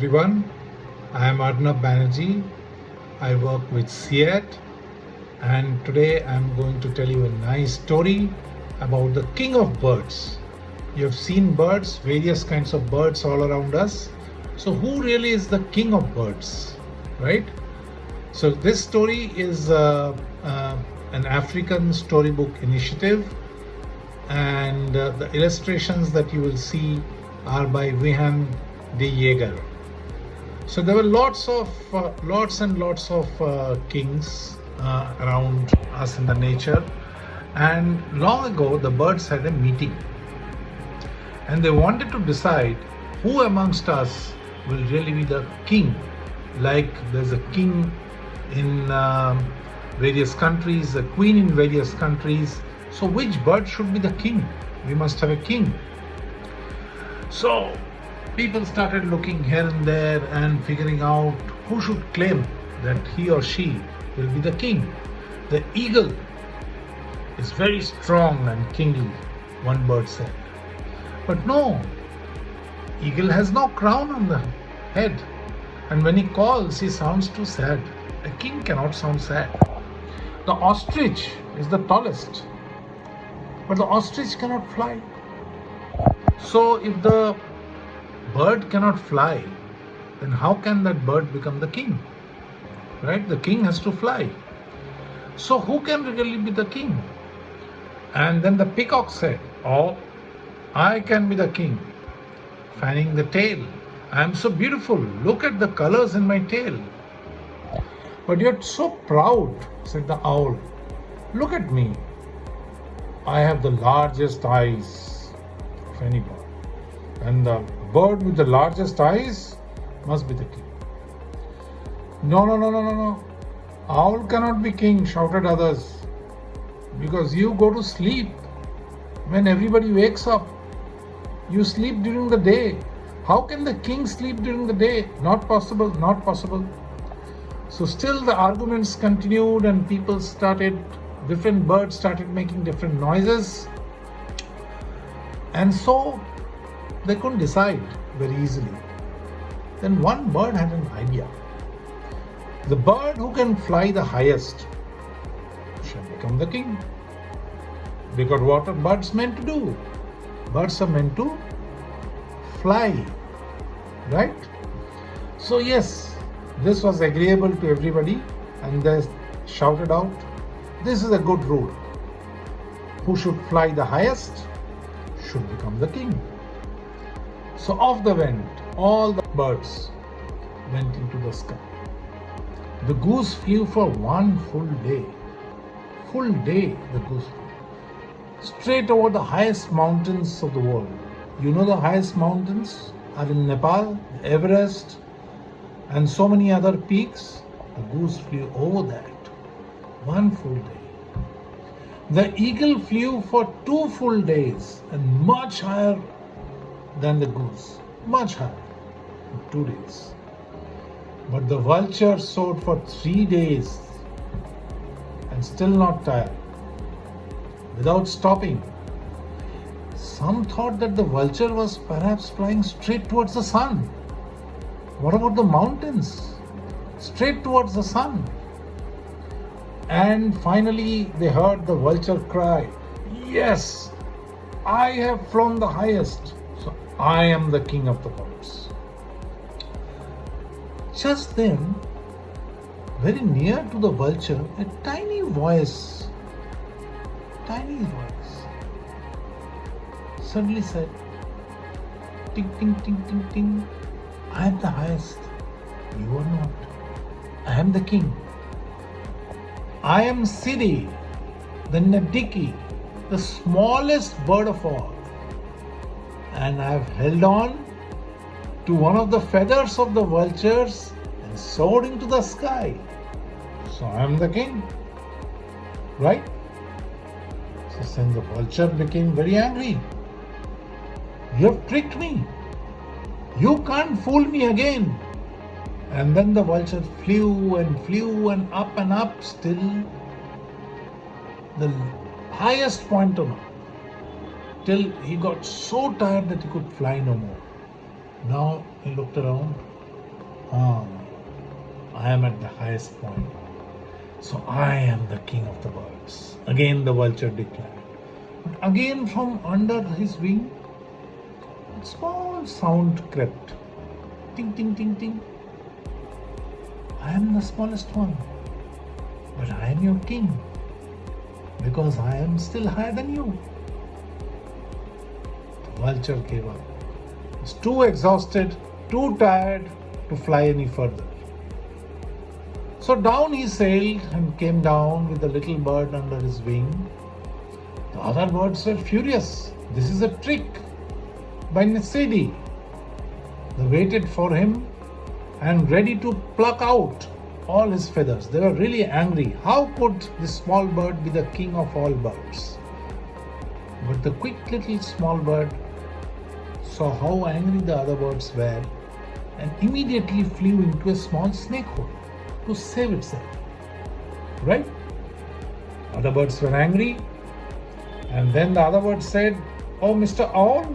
everyone. I am Arnab Banerjee. I work with CEAT, and today I am going to tell you a nice story about the king of birds. You have seen birds, various kinds of birds all around us. So who really is the king of birds, right? So this story is an African storybook initiative, and the illustrations that you will see are by Wiehan Jager. So there were lots and lots of kings around us in the nature, and long ago the birds had a meeting, and they wanted to decide who amongst us will really be the king. Like there's a king in various countries, a queen in various countries. So which bird should be the king? We must have a king. So people started looking here and there and figuring out who should claim that he or she will be the king. The eagle is very strong and kingly, one bird said. But no, eagle has no crown on the head, and when he calls, he sounds too sad. A king cannot sound sad. The ostrich is the tallest, but the ostrich cannot fly. So if the bird cannot fly, then how can that bird become the king? Right? The king has to fly. So who can really be the king? And then the peacock said, "Oh, I can be the king, fanning the tail. I am so beautiful. Look at the colors in my tail." "But you're so proud," said the owl. "Look at me. I have the largest eyes of any bird. And the bird with the largest eyes must be the king." No. Owl cannot be king," shouted others, "because you go to sleep when everybody wakes up. You sleep during the day. How can the king sleep during the day? Not possible, not possible." So still the arguments continued, and different birds started making different noises. And so they couldn't decide very easily. Then one bird had an idea. The bird who can fly the highest shall become the king. Because what are birds meant to do? Birds are meant to fly, right? So yes, this was agreeable to everybody, and they shouted out, "This is a good rule. Who should fly the highest should become the king." So off they went. All the birds went into the sky. The goose flew for one full day. Full day the goose flew. Straight over the highest mountains of the world. You know the highest mountains are in Nepal, Everest, and so many other peaks. The goose flew over that. One full day. The eagle flew for 2 full days and much higher than the goose. Much higher. 2 days. But the vulture soared for 3 days and still not tired. Without stopping. Some thought that the vulture was perhaps flying straight towards the sun. What about the mountains? Straight towards the sun. And finally they heard the vulture cry, "Yes, I have flown the highest, so I am the king of the birds." Just then, very near to the vulture, a tiny voice suddenly said, "Ting, ting, ting, ting, ting. I am the highest. You are not. I am the king. I am Siri, the Nadiki, the smallest bird of all. And I have held on to one of the feathers of the vultures and soared into the sky. So I am the king." Right? So then the vulture became very angry. "You have tricked me. You can't fool me again." And then the vulture flew and up, still the highest point on earth, till he got so tired that he could fly no more. Now he looked around. Ah, I am at the highest point. So I am the king of the birds. Again the vulture declared. But again from under his wing, a small sound crept. Ting, ting, ting, ting. I am the smallest one, but I am your king because I am still higher than you. The vulture gave up. He was too exhausted, too tired to fly any further. So down he sailed and came down with the little bird under his wing. The other birds were furious. This is a trick by Nesedi. They waited for him and ready to pluck out all his feathers. They were really angry. How could this small bird be the king of all birds? But the quick little small bird saw how angry the other birds were and immediately flew into a small snake hole to save itself. Right? Other birds were angry, and then the other bird said, "Oh, Mr. Owl,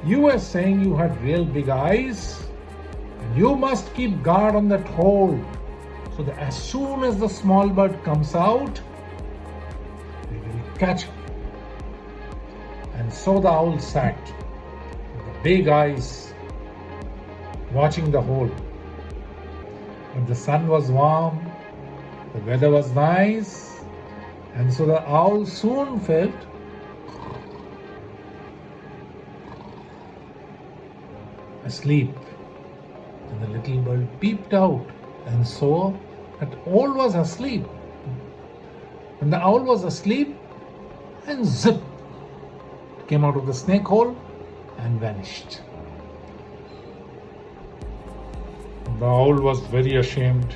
you were saying you had real big eyes, and you must keep guard on that hole so that as soon as the small bird comes out, we will catch him." And so the owl sat with the big eyes watching the hole. But the sun was warm, the weather was nice, and so the owl soon felt asleep. And the little bird peeped out and saw that owl was asleep. When the owl was asleep, and zip, came out of the snake hole and vanished. The owl was very ashamed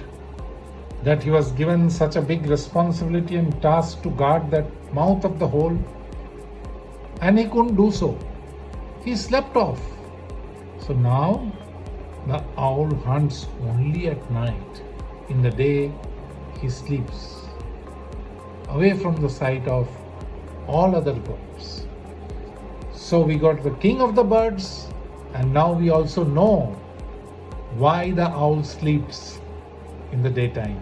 that he was given such a big responsibility and task to guard that mouth of the hole, and he couldn't do so. He slept off. So now the owl hunts only at night. In the day, he sleeps away from the sight of all other birds. So we got the king of the birds, and now we also know why the owl sleeps in the daytime.